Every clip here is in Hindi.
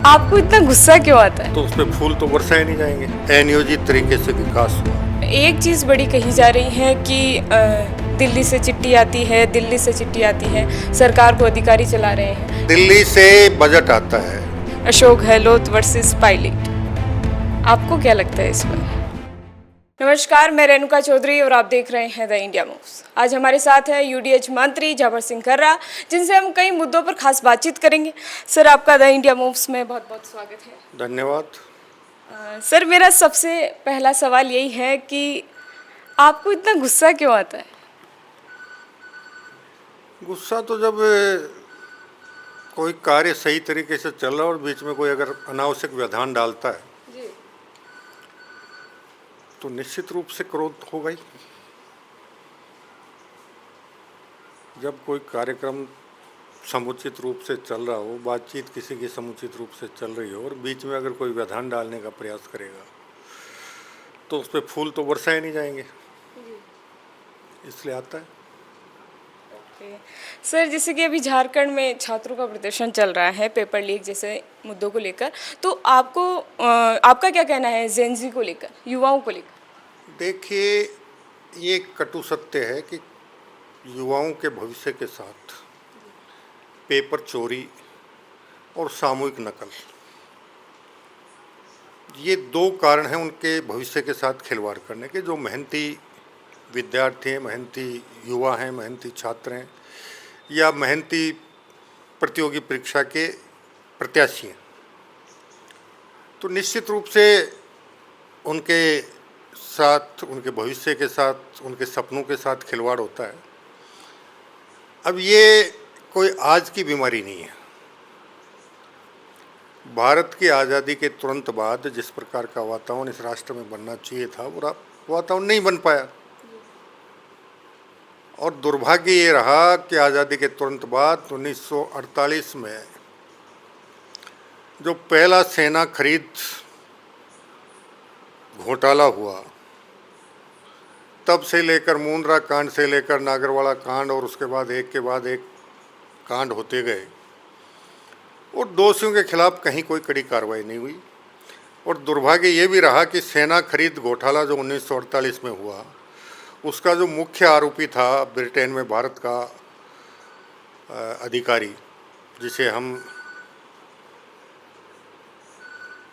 आपको इतना गुस्सा क्यों आता है? तो उस पे फूल तो बरसाए नहीं जाएंगे। अनियोजित तरीके से विकास हुआ। एक चीज़ बड़ी कही जा रही है कि दिल्ली से चिट्ठी आती है, दिल्ली से चिट्ठी आती है, सरकार को अधिकारी चला रहे हैं। दिल्ली से बजट आता है। अशोक गहलोत वर्सेस पायलट, आपको क्या लगता है इस पर? नमस्कार, मैं रेणुका चौधरी और आप देख रहे हैं द इंडिया मूव्स। आज हमारे साथ है यूडीएच मंत्री जाबर सिंह कर्रा, जिनसे हम कई मुद्दों पर खास बातचीत करेंगे। सर, आपका द इंडिया मूव्स में बहुत बहुत स्वागत है। धन्यवाद। सर, मेरा सबसे पहला सवाल यही है कि आपको इतना गुस्सा क्यों आता है? गुस्सा तो जब कोई कार्य सही तरीके से चल रहा है और बीच में कोई अगर अनावश्यक व्यवधान डालता है जी। तो निश्चित रूप से क्रोध होगा ही। जब कोई कार्यक्रम समुचित रूप से चल रहा हो, बातचीत किसी की समुचित रूप से चल रही हो और बीच में अगर कोई व्यवधान डालने का प्रयास करेगा तो उस पर फूल तो बरसाए नहीं जाएंगे, इसलिए आता है। ओके। सर, जैसे कि अभी झारखंड में छात्रों का प्रदर्शन चल रहा है पेपर लीक जैसे मुद्दों को लेकर, तो आपका क्या कहना है जेनजी को लेकर, युवाओं को लेकर? देखिए, ये कटु सत्य है कि युवाओं के भविष्य के साथ पेपर चोरी और सामूहिक नकल, ये दो कारण हैं उनके भविष्य के साथ खिलवाड़ करने के। जो मेहनती विद्यार्थी हैं, मेहनती युवा हैं, मेहनती छात्र हैं या मेहनती प्रतियोगी परीक्षा के प्रत्याशी हैं, तो निश्चित रूप से उनके साथ, उनके भविष्य के साथ, उनके सपनों के साथ खिलवाड़ होता है। अब ये कोई आज की बीमारी नहीं है। भारत की आज़ादी के तुरंत बाद जिस प्रकार का वातावरण इस राष्ट्र में बनना चाहिए था, वो वातावरण नहीं बन पाया। और दुर्भाग्य ये रहा कि आज़ादी के तुरंत बाद 1948 में जो पहला सेना खरीद घोटाला हुआ, तब से लेकर मुंद्रा कांड से लेकर नागरवाला कांड और उसके बाद एक कांड होते गए और दोषियों के खिलाफ कहीं कोई कड़ी कार्रवाई नहीं हुई। और दुर्भाग्य ये भी रहा कि सेना खरीद घोटाला जो 1948 में हुआ, उसका जो मुख्य आरोपी था ब्रिटेन में भारत का अधिकारी, जिसे हम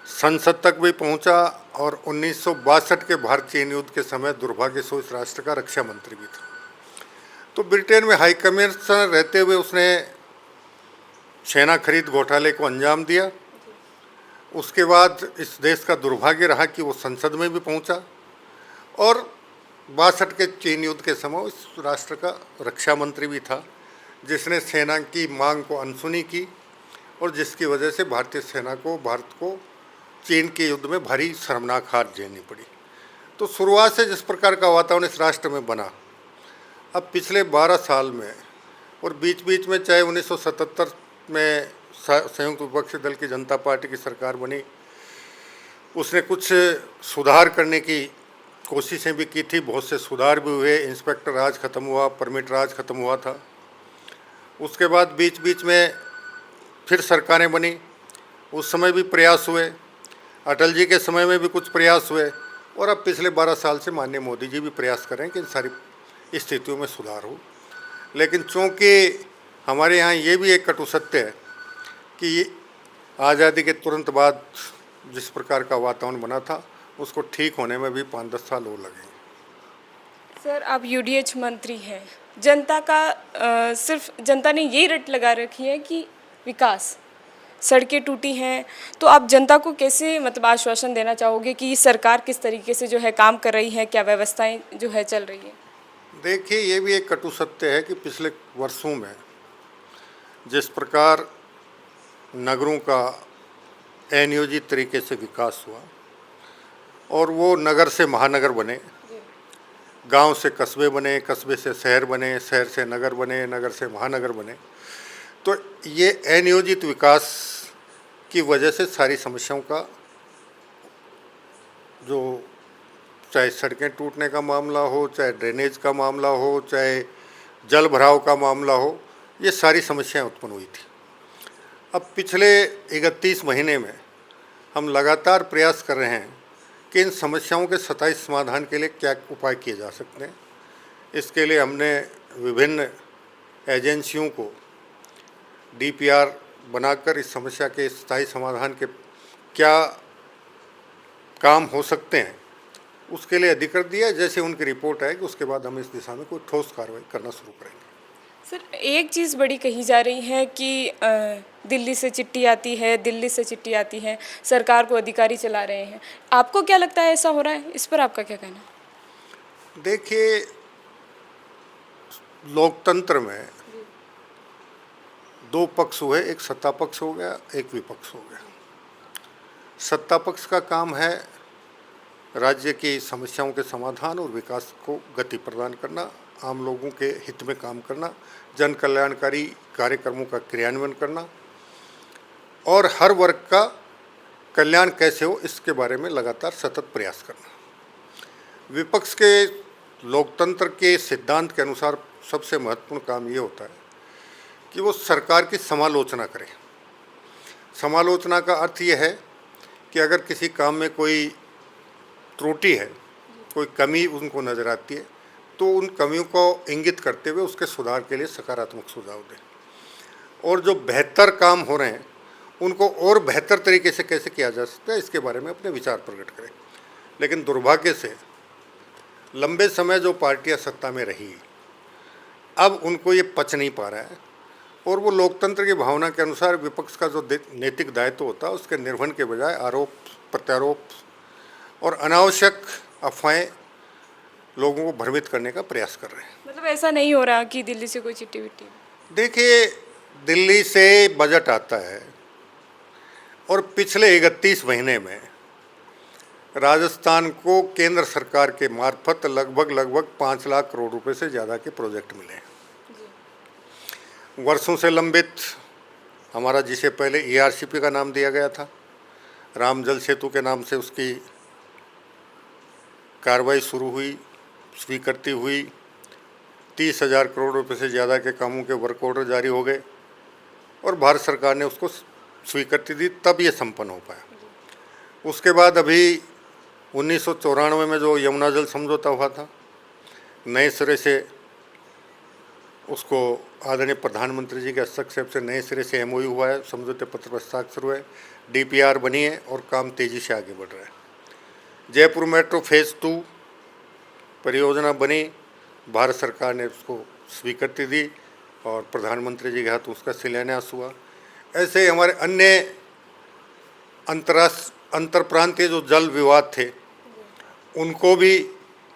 संसद तक भी पहुंचा और 1962 के भारत चीन युद्ध के समय दुर्भाग्य से इस राष्ट्र का रक्षा मंत्री भी था। तो ब्रिटेन में हाई कमिश्नर रहते हुए उसने सेना खरीद घोटाले को अंजाम दिया। उसके बाद इस देश का दुर्भाग्य रहा कि वो संसद में भी पहुंचा और 62 के चीन युद्ध के समय इस राष्ट्र का रक्षा मंत्री भी था, जिसने सेना की मांग को अनसुनी की और जिसकी वजह से भारतीय सेना को, भारत को चीन के युद्ध में भारी शर्मनाक हार झेलनी पड़ी। तो शुरुआत से जिस प्रकार का वातावरण इस राष्ट्र में बना, अब पिछले 12 साल में और बीच बीच में चाहे 1977 में संयुक्त विपक्षी दल की जनता पार्टी की सरकार बनी, उसने कुछ सुधार करने की कोशिशें भी की थी, बहुत से सुधार भी हुए। इंस्पेक्टर राज ख़त्म हुआ, परमिट राज ख़त्म हुआ था। उसके बाद बीच बीच में फिर सरकारें बनी, उस समय भी प्रयास हुए। अटल जी के समय में भी कुछ प्रयास हुए और अब पिछले 12 साल से माननीय मोदी जी भी प्रयास करें कि इन सारी स्थितियों में सुधार हो। लेकिन चूँकि हमारे यहाँ ये भी एक कटु सत्य है कि आज़ादी के तुरंत बाद जिस प्रकार का वातावरण बना था, उसको ठीक होने में भी 5-10 साल और लगेंगे। सर, आप यूडीएच मंत्री हैं, जनता का सिर्फ जनता ने यही रट लगा रखी है कि विकास, सड़कें टूटी हैं, तो आप जनता को कैसे आश्वासन देना चाहोगे कि सरकार किस तरीके से जो है काम कर रही है, क्या व्यवस्थाएं जो है चल रही है? देखिए, ये भी एक कटु सत्य है कि पिछले वर्षों में जिस प्रकार नगरों का अनियोजित तरीके से विकास हुआ और वो नगर से महानगर बने, गांव से कस्बे बने, कस्बे से शहर बने, शहर से नगर बने, नगर से महानगर बने, तो ये अनियोजित विकास की वजह से सारी समस्याओं का, जो चाहे सड़कें टूटने का मामला हो, चाहे ड्रेनेज का मामला हो, चाहे जल भराव का मामला हो, ये सारी समस्याएं उत्पन्न हुई थी। अब पिछले 31 महीने में हम लगातार प्रयास कर रहे हैं कि इन समस्याओं के स्थायी समाधान के लिए क्या उपाय किए जा सकते हैं। इसके लिए हमने विभिन्न एजेंसियों को डीपीआर बनाकर इस समस्या के स्थायी समाधान के क्या काम हो सकते हैं उसके लिए अधिकृत दिया। जैसे उनकी रिपोर्ट आएगी उसके बाद हम इस दिशा में कोई ठोस कार्रवाई करना शुरू करेंगे। सर, एक चीज़ बड़ी कही जा रही है कि दिल्ली से चिट्ठी आती है, दिल्ली से चिट्ठी आती है, सरकार को अधिकारी चला रहे हैं। आपको क्या लगता है ऐसा हो रहा है? इस पर आपका क्या कहना है? देखिए, लोकतंत्र में दो पक्ष हुए, एक सत्ता पक्ष हो गया, एक विपक्ष हो गया। सत्ता पक्ष का काम है राज्य की समस्याओं के समाधान और विकास को गति प्रदान करना, आम लोगों के हित में काम करना, जन कल्याणकारी कार्यक्रमों का क्रियान्वयन करना और हर वर्ग का कल्याण कैसे हो इसके बारे में लगातार सतत प्रयास करना। विपक्ष के लोकतंत्र के सिद्धांत के अनुसार सबसे महत्वपूर्ण काम ये होता है कि वो सरकार की समालोचना करे। समालोचना का अर्थ ये है कि अगर किसी काम में कोई त्रुटि है, कोई कमी उनको नज़र आती है, तो उन कमियों को इंगित करते हुए उसके सुधार के लिए सकारात्मक सुझाव दें और जो बेहतर काम हो रहे हैं उनको और बेहतर तरीके से कैसे किया जा सकता है इसके बारे में अपने विचार प्रकट करें। लेकिन दुर्भाग्य से लंबे समय जो पार्टियां सत्ता में रही, अब उनको ये पच नहीं पा रहा है और वो लोकतंत्र की भावना के अनुसार विपक्ष का जो नैतिक दायित्व होता है उसके निर्वहन के बजाय आरोप प्रत्यारोप और अनावश्यक अफवाहें लोगों को भ्रमित करने का प्रयास कर रहे हैं। मतलब ऐसा नहीं हो रहा कि दिल्ली से कोई चिट्ठी विट्ठी? देखिए, दिल्ली से बजट आता है और पिछले 31 महीने में राजस्थान को केंद्र सरकार के मार्फत लगभग 5 लाख करोड़ रुपए से ज़्यादा के प्रोजेक्ट मिले हैं। वर्षों से लंबित हमारा, जिसे पहले ERCP का नाम दिया गया था, राम जल सेतु के नाम से उसकी कार्रवाई शुरू हुई, स्वीकृति हुई, 30,000 करोड़ रुपए से ज़्यादा के कामों के वर्क ऑर्डर जारी हो गए और भारत सरकार ने उसको स्वीकृति दी, तब ये संपन्न हो पाया। उसके बाद अभी 1994 में जो यमुना जल समझौता हुआ था, नए सिरे से उसको आदरणीय प्रधानमंत्री जी के हस्तक्षेप से नए सिरे से MOU हुआ है, समझौते पत्र पर हस्ताक्षर हुए, DPR बनी है और काम तेज़ी से आगे बढ़ रहा है। जयपुर मेट्रो फेज़ 2 परियोजना बनी, भारत सरकार ने उसको स्वीकृति दी और प्रधानमंत्री जी के हाथ उसका शिलान्यास हुआ। ऐसे हमारे अन्य अंतरप्रांतीय जो जल विवाद थे उनको भी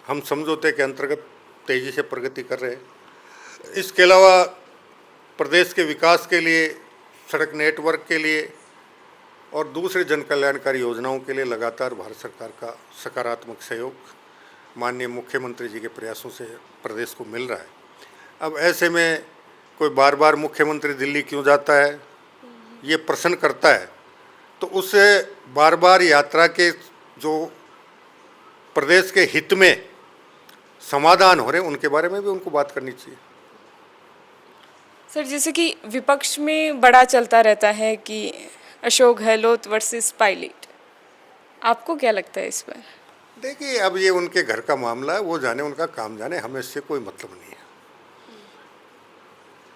हम समझौते के अंतर्गत तेज़ी से प्रगति कर रहे हैं। इसके अलावा प्रदेश के विकास के लिए, सड़क नेटवर्क के लिए और दूसरे जन कल्याणकारी योजनाओं के लिए लगातार भारत सरकार का सकारात्मक सहयोग माननीय मुख्यमंत्री जी के प्रयासों से प्रदेश को मिल रहा है। अब ऐसे में कोई बार बार मुख्यमंत्री दिल्ली क्यों जाता है ये प्रश्न करता है, तो उससे बार बार यात्रा के जो प्रदेश के हित में समाधान हो रहे हैं उनके बारे में भी उनको बात करनी चाहिए। सर, जैसे कि विपक्ष में बड़ा चलता रहता है कि अशोक गहलोत वर्सेस पायलट, आपको क्या लगता है इस पर? देखिए, अब ये उनके घर का मामला है, वो जाने, उनका काम जाने, हमें इससे कोई मतलब नहीं है।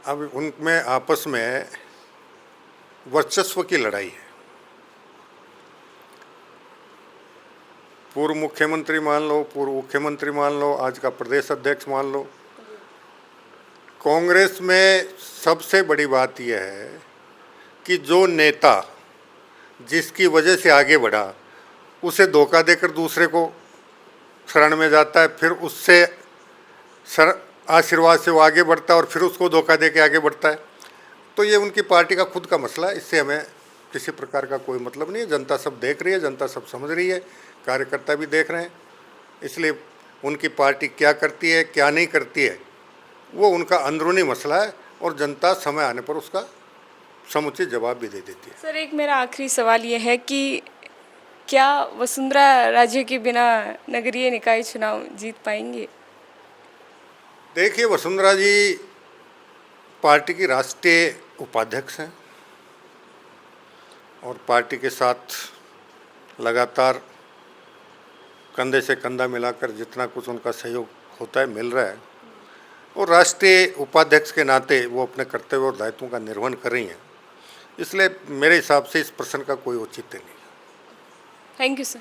अब उनमें आपस में वर्चस्व की लड़ाई है। पूर्व मुख्यमंत्री मान लो, पूर्व मुख्यमंत्री मान लो, आज का प्रदेश अध्यक्ष मान लो। कांग्रेस में सबसे बड़ी बात यह है कि जो नेता जिसकी वजह से आगे बढ़ा उसे धोखा देकर दूसरे को शरण में जाता है, फिर उससे आशीर्वाद से वो आगे बढ़ता है और फिर उसको धोखा दे के आगे बढ़ता है। तो ये उनकी पार्टी का खुद का मसला है, इससे हमें किसी प्रकार का कोई मतलब नहीं है। जनता सब देख रही है, जनता सब समझ रही है, कार्यकर्ता भी देख रहे हैं। इसलिए उनकी पार्टी क्या करती है क्या नहीं करती है वो उनका अंदरूनी मसला है और जनता समय आने पर उसका समुचित जवाब भी दे देती है। सर, एक मेरा आखिरी सवाल ये है कि क्या वसुंधरा राजे के बिना नगरीय निकाय चुनाव जीत पाएंगे? देखिए, वसुंधरा जी पार्टी की राष्ट्रीय उपाध्यक्ष हैं और पार्टी के साथ लगातार कंधे से कंधा मिलाकर जितना कुछ उनका सहयोग होता है मिल रहा है, और राष्ट्रीय उपाध्यक्ष के नाते वो अपने कर्तव्य और दायित्वों का निर्वहन कर रही हैं। इसलिए मेरे हिसाब से इस प्रश्न का कोई औचित्य नहीं है। Thank you sir.